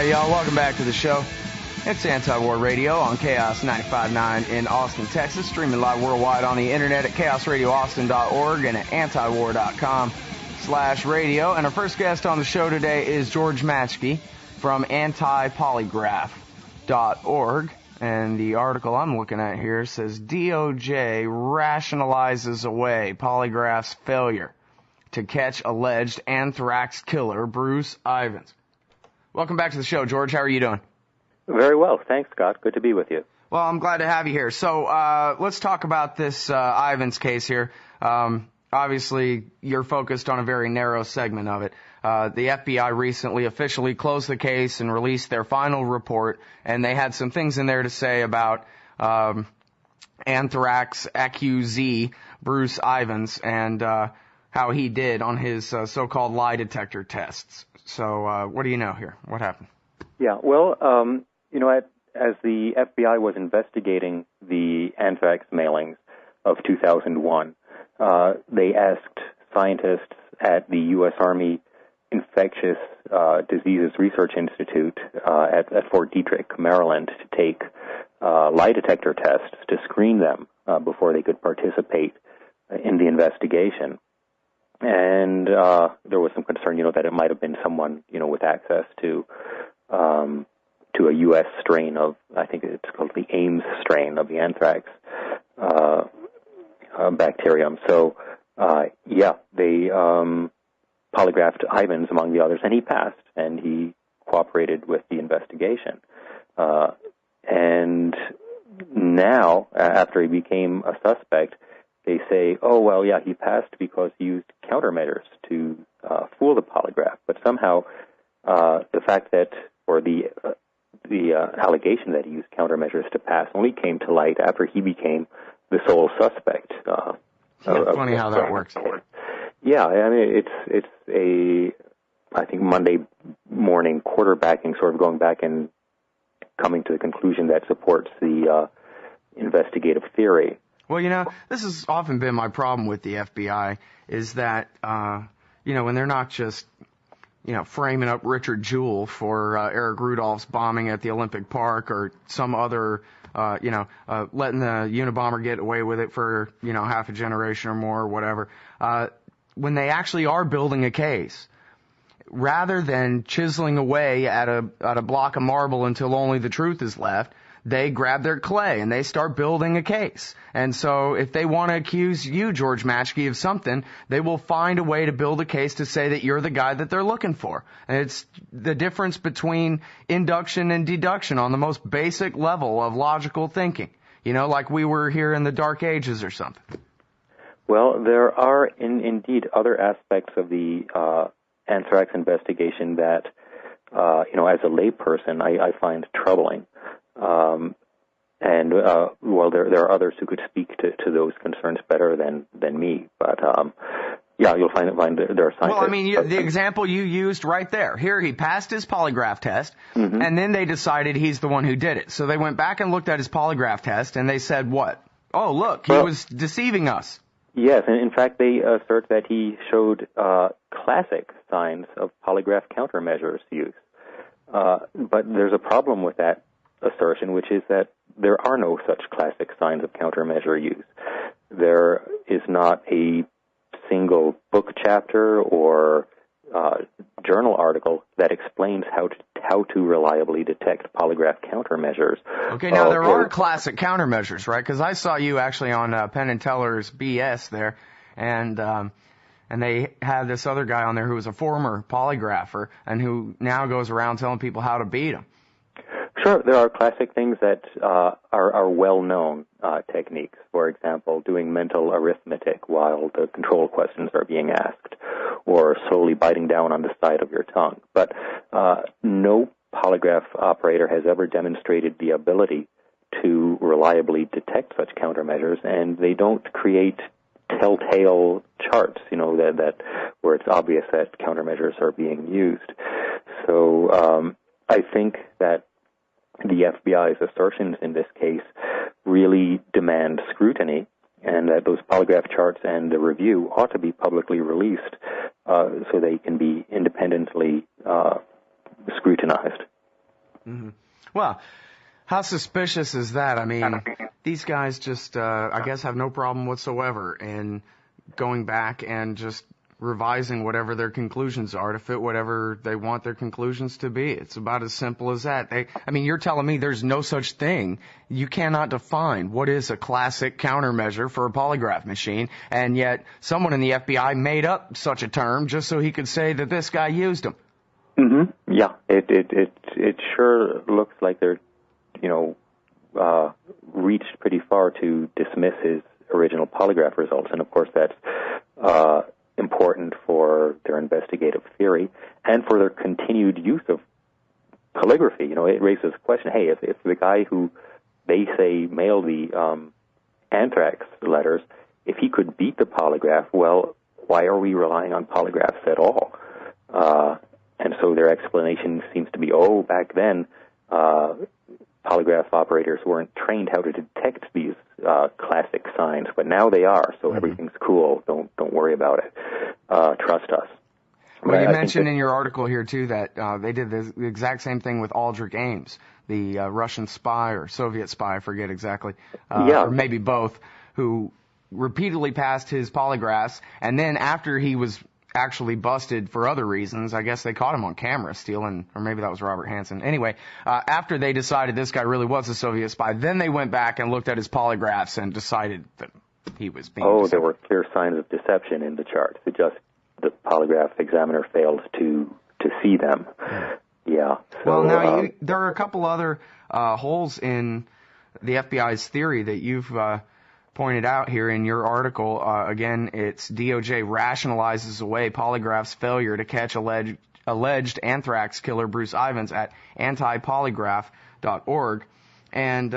right, y'all, welcome back to the show. It's Anti-War Radio on Chaos 95.9 in Austin, Texas, streaming live worldwide on the internet at chaosradioaustin.org and at antiwar.com/radio. And our first guest on the show today is George Maschke from antipolygraph.org. And the article I'm looking at here says DOJ rationalizes away polygraph's failure to catch alleged anthrax killer Bruce Ivins. Welcome back to the show, George. How are you doing? Very well. Thanks, Scott. Good to be with you. Well, I'm glad to have you here. So let's talk about this Ivins case here. Obviously, you're focused on a very narrow segment of it. The FBI recently officially closed the case and released their final report, and they had some things in there to say about anthrax accusee Bruce Ivins and how he did on his so-called lie detector tests. So what do you know here? What happened? Yeah, well, as the FBI was investigating the anthrax mailings of 2001, they asked scientists at the U.S. Army Infectious Diseases Research Institute at Fort Detrick, Maryland, to take lie detector tests to screen them before they could participate in the investigation. And there was some concern, that it might have been someone, with access to a U.S. strain of, I think it's called the Ames strain of the anthrax bacterium. So, they polygraphed Ivins, among the others, and he passed, and he cooperated with the investigation. And now, after he became a suspect, they say, oh, well, yeah, he passed because he used countermeasures to fool the polygraph. But somehow the fact that, or the allegation that he used countermeasures to pass only came to light after he became the sole suspect. Funny how that works. Yeah, I mean, it's I think Monday morning quarterbacking, sort of going back and coming to the conclusion that supports the investigative theory. Well, this has often been my problem with the FBI, is that, when they're not just, framing up Richard Jewell for Eric Rudolph's bombing at the Olympic Park or some other, letting the Unabomber get away with it for, half a generation or more or whatever, when they actually are building a case, rather than chiseling away at a block of marble until only the truth is left, they grab their clay and they start building a case. And so if they want to accuse you, George Maschke, of something, they will find a way to build a case to say that you're the guy that they're looking for. And it's the difference between induction and deduction on the most basic level of logical thinking. Like we were here in the Dark Ages or something. Well, there are indeed other aspects of the anthrax investigation that, as a layperson, I find troubling. There are others who could speak to those concerns better than me. But you'll find there are scientists. Well, I mean, the example you used right there. Here, he passed his polygraph test, and then they decided he's the one who did it. So they went back and looked at his polygraph test, and they said, what? Oh, look, he was deceiving us. Yes, and in fact, they assert that he showed classic signs of polygraph countermeasures use. But there's a problem with that assertion, which is that there are no such classic signs of countermeasure use. There is not a single book chapter or journal article that explains how to reliably detect polygraph countermeasures. Okay, now there are classic countermeasures, right? Because I saw you actually on Penn and Teller's BS there, and they had this other guy on there who was a former polygrapher and who now goes around telling people how to beat them. Sure, there are classic things that are well-known techniques. For example, doing mental arithmetic while the control questions are being asked, or slowly biting down on the side of your tongue. But no polygraph operator has ever demonstrated the ability to reliably detect such countermeasures, and they don't create telltale charts, that where it's obvious that countermeasures are being used. So I think that the FBI's assertions in this case really demand scrutiny, and that those polygraph charts and the review ought to be publicly released so they can be independently scrutinized. Mm-hmm. Well, how suspicious is that? I mean, these guys just, I guess, have no problem whatsoever in going back and just revising whatever their conclusions are to fit whatever they want their conclusions to be. It's about as simple as that. I mean, you're telling me there's no such thing. You cannot define what is a classic countermeasure for a polygraph machine, and yet someone in the FBI made up such a term just so he could say that this guy used them. Mm-hmm. Yeah, it sure looks like they're, reached pretty far to dismiss his original polygraph results, and of course that's important for their investigative theory and for their continued use of calligraphy. It raises the question, hey, if the guy who they say mailed the anthrax letters, if he could beat the polygraph, well, why are we relying on polygraphs at all? And so their explanation seems to be, back then, polygraph operators weren't trained how to detect these classic signs, but now they are, so everything's cool. Don't worry about it. Trust us. Well, you mentioned in your article here, too, that they did the exact same thing with Aldrich Ames, the Russian spy or Soviet spy, I forget exactly, or maybe both, who repeatedly passed his polygraphs, and then after he was actually busted for other reasons, I guess they caught him on camera stealing, or maybe that was Robert Hansen. Anyway, after they decided this guy really was a Soviet spy, then they went back and looked at his polygraphs and decided that he was being deceptive. There were clear signs of deception in the charts. It just the polygraph examiner failed to see them. Yeah. So, well, now there are a couple other holes in the FBI's theory that you've pointed out here in your article. Again, it's DOJ rationalizes away polygraph's failure to catch alleged anthrax killer Bruce Ivins at antipolygraph.org. And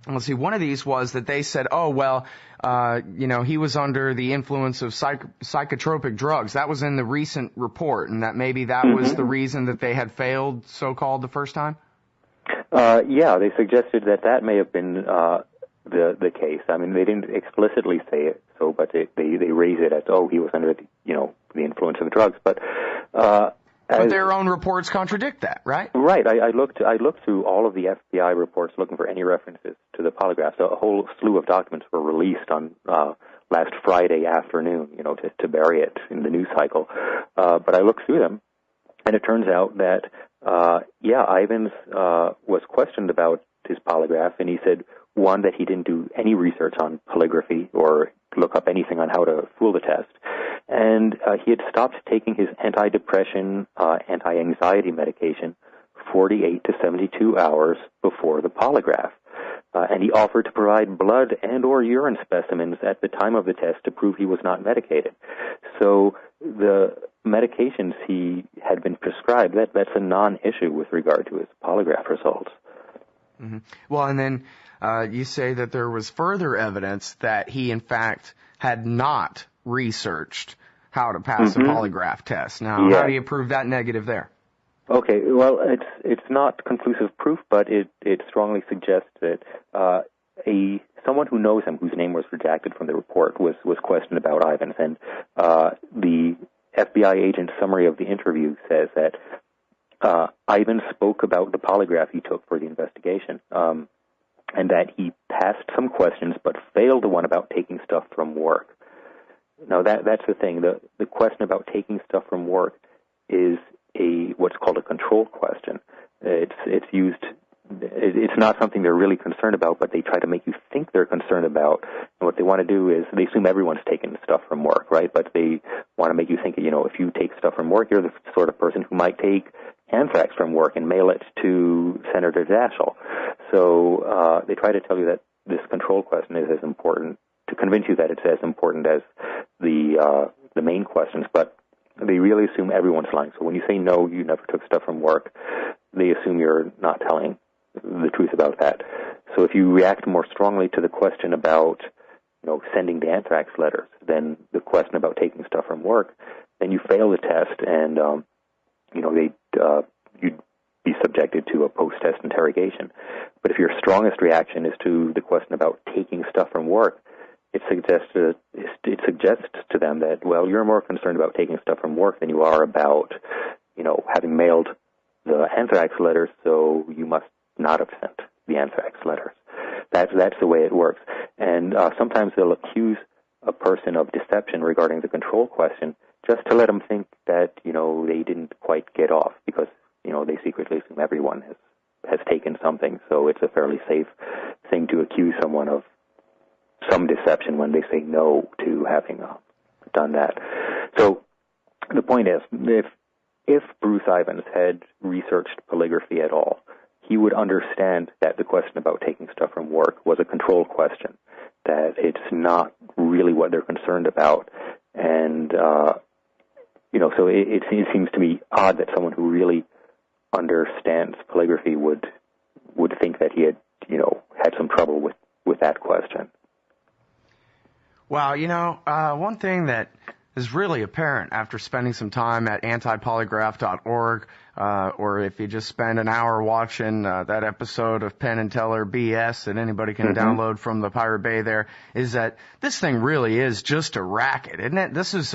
let's see, one of these was that they said, he was under the influence of psychotropic drugs. That was in the recent report, and that maybe that was the reason that they had failed, so-called, the first time? They suggested that may have been the case. I mean, they didn't explicitly say it, but they raise it as, he was under the influence of drugs. But their own reports contradict that, right? Right. I looked through all of the FBI reports looking for any references to the polygraphs. A whole slew of documents were released on last Friday afternoon, to bury it in the news cycle. But I looked through them, and it turns out that Ivins was questioned about his polygraph, and he said, one, that he didn't do any research on polygraphy or look up anything on how to fool the test. And he had stopped taking his antidepressant, anti-anxiety medication 48 to 72 hours before the polygraph. And he offered to provide blood and or urine specimens at the time of the test to prove he was not medicated. So the medications he had been prescribed, that's a non-issue with regard to his polygraph results. Mm-hmm. Well, and then you say that there was further evidence that he, in fact, had not researched how to pass a polygraph test. Now, how do you prove that negative there? Okay, well, it's not conclusive proof, but it strongly suggests that someone who knows him, whose name was redacted from the report, was questioned about Ivins, and the FBI agent's summary of the interview says that Ivins spoke about the polygraph he took for the investigation, and that he passed some questions but failed the one about taking stuff from work. Now, that's the thing. The question about taking stuff from work is what's called a control question. It's used. It's not something they're really concerned about, but they try to make you think they're concerned about. And what they want to do is they assume everyone's taking stuff from work, right? But they want to make you think, if you take stuff from work, you're the sort of person who might take anthrax from work and mail it to Senator Daschle. So they try to tell you that this control question is as important, to convince you that it's as important as the main questions, but they really assume everyone's lying. So when you say, no, you never took stuff from work, they assume you're not telling the truth about that. So if you react more strongly to the question about, sending the anthrax letters than the question about taking stuff from work, then you fail the test, and you'd be subjected to a post-test interrogation. But if your strongest reaction is to the question about taking stuff from work, it suggests to them that, well, you're more concerned about taking stuff from work than you are about, having mailed the anthrax letters, so you must not have sent the anthrax letters. That's the way it works. And sometimes they'll accuse a person of deception regarding the control question just to let them think that, they didn't quite get off because, they secretly assume everyone has taken something. So it's a fairly safe thing to accuse someone of some deception when they say no to having done that. So the point is, if Bruce Ivins had researched polygraphy at all, he would understand that the question about taking stuff from work was a control question, that it's not really what they're concerned about. And, so it seems to me odd that someone who really understands polygraphy would think that he had, had some trouble with that question. Well, one thing that is really apparent after spending some time at antipolygraph.org, or if you just spend an hour watching that episode of Penn and Teller BS that anybody can download from the Pirate Bay there, is that this thing really is just a racket, isn't it? This is,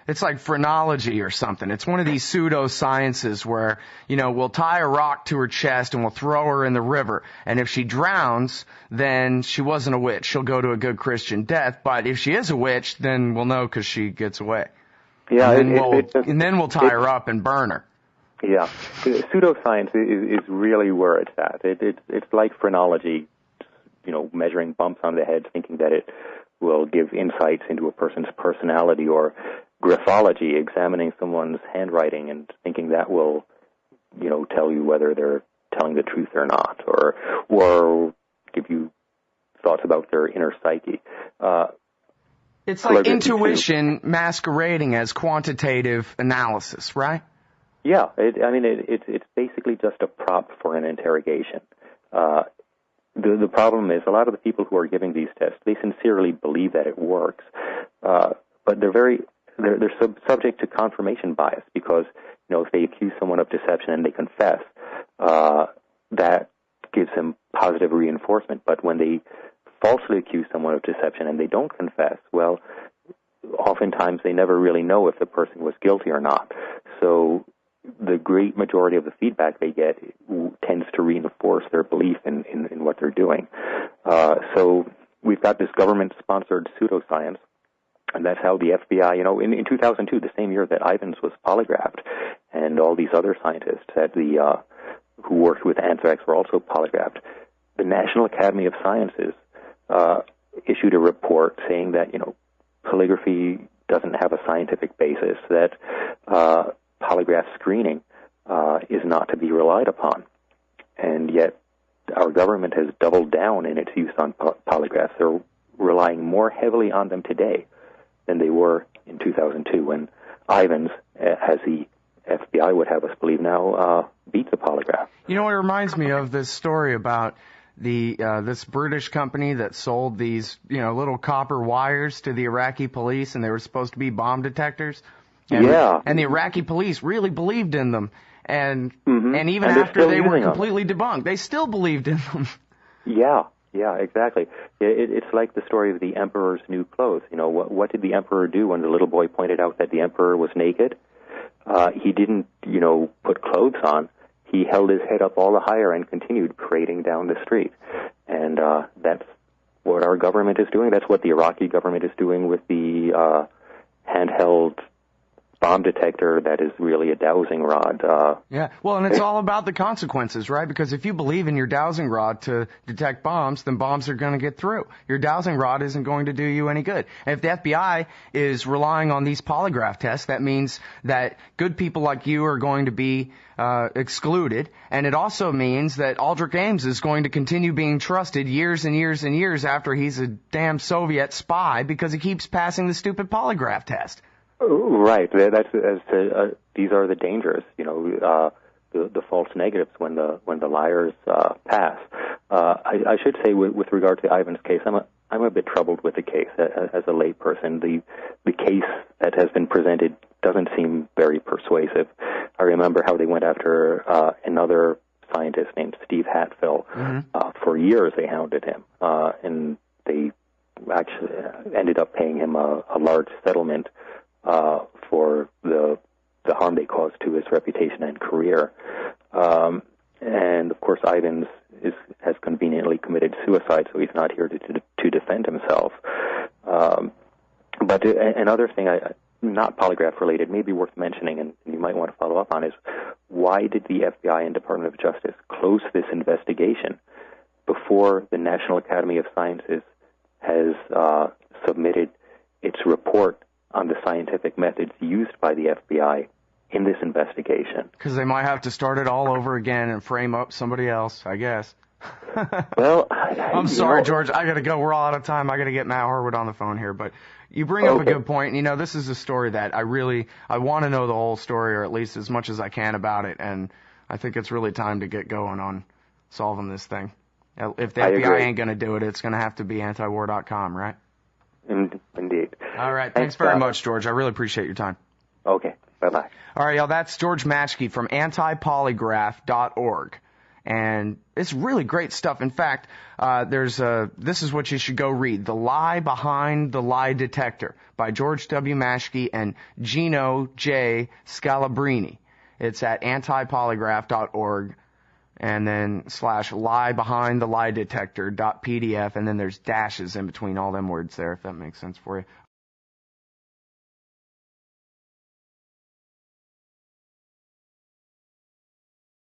it's like phrenology or something. It's one of these pseudosciences where, we'll tie a rock to her chest and we'll throw her in the river. And if she drowns, then she wasn't a witch. She'll go to a good Christian death. But if she is a witch, then we'll know because she gets away. Yeah, and then we'll tie her up and burn her. Yeah, pseudoscience is really where it's at. It's like phrenology, measuring bumps on the head, thinking that it will give insights into a person's personality, or graphology, examining someone's handwriting and thinking that will, tell you whether they're telling the truth or not, or give you thoughts about their inner psyche. It's like intuition masquerading as quantitative analysis, right? Yeah, it's basically just a prop for an interrogation. The problem is a lot of the people who are giving these tests, they sincerely believe that it works, but they're subject to confirmation bias because, if they accuse someone of deception and they confess, that gives them positive reinforcement. But when they falsely accuse someone of deception and they don't confess, well, oftentimes they never really know if the person was guilty or not. So the great majority of the feedback they get tends to reinforce their belief in what they're doing. So we've got this government-sponsored pseudoscience, and that's how the FBI, in 2002, the same year that Ivins was polygraphed, and all these other scientists who worked with anthrax were also polygraphed, the National Academy of Sciences issued a report saying that, polygraphy doesn't have a scientific basis, that polygraph screening is not to be relied upon. And yet our government has doubled down in its use on polygraphs. They're relying more heavily on them today than they were in 2002 when Ivins, as the FBI would have us believe now, beat the polygraph. It reminds me of this story about this British company that sold these, little copper wires to the Iraqi police, and they were supposed to be bomb detectors. And the Iraqi police really believed in them. And even after they were completely debunked, they still believed in them. Yeah, exactly. It's like the story of the emperor's new clothes. What did the emperor do when the little boy pointed out that the emperor was naked? He didn't, put clothes on. He held his head up all the higher and continued parading down the street. And that's what our government is doing. That's what the Iraqi government is doing with the handheld bomb detector that is really a dowsing rod. And it's all about the consequences, right? Because if you believe in your dowsing rod to detect bombs, then bombs are going to get through. Your dowsing rod isn't going to do you any good. And if the FBI is relying on these polygraph tests, that means that good people like you are going to be excluded. And it also means that Aldrich Ames is going to continue being trusted years and years and years after he's a damn Soviet spy because he keeps passing the stupid polygraph test. Right. These are the dangers, the false negatives when the liars pass. I should say, with regard to Ivins' case, I'm a bit troubled with the case as a layperson. The case that has been presented doesn't seem very persuasive. I remember how they went after another scientist named Steve Hatfill. For years they hounded him, and they actually ended up paying him a large settlement for the harm they caused to his reputation and career. And of course, Ivins has conveniently committed suicide, so he's not here to defend himself. But another thing, not polygraph related, maybe worth mentioning, and you might want to follow up on, is why did the FBI and Department of Justice close this investigation before the National Academy of Sciences has submitted its report on the scientific methods used by the FBI in this investigation? Because they might have to start it all over again and frame up somebody else, I guess. Well, I'm sorry, George. I got to go. We're all out of time. I got to get Matt Harwood on the phone here. But you bring up a good point. You know, this is a story that I want to know the whole story, or at least as much as I can about it. And I think it's really time to get going on solving this thing. If the FBI ain't going to do it, it's going to have to be antiwar.com, right? Indeed. All right. Thanks very much, George. I really appreciate your time. Okay. Bye-bye. All right, y'all. That's George Maschke from antipolygraph.org. And it's really great stuff. In fact, this is what you should go read. The Lie Behind the Lie Detector by George W. Maschke and Gino J. Scalabrini. It's at antipolygraph.org and then /lie behind the lie detector.pdf, and then there's dashes in between all them words there, if that makes sense for you.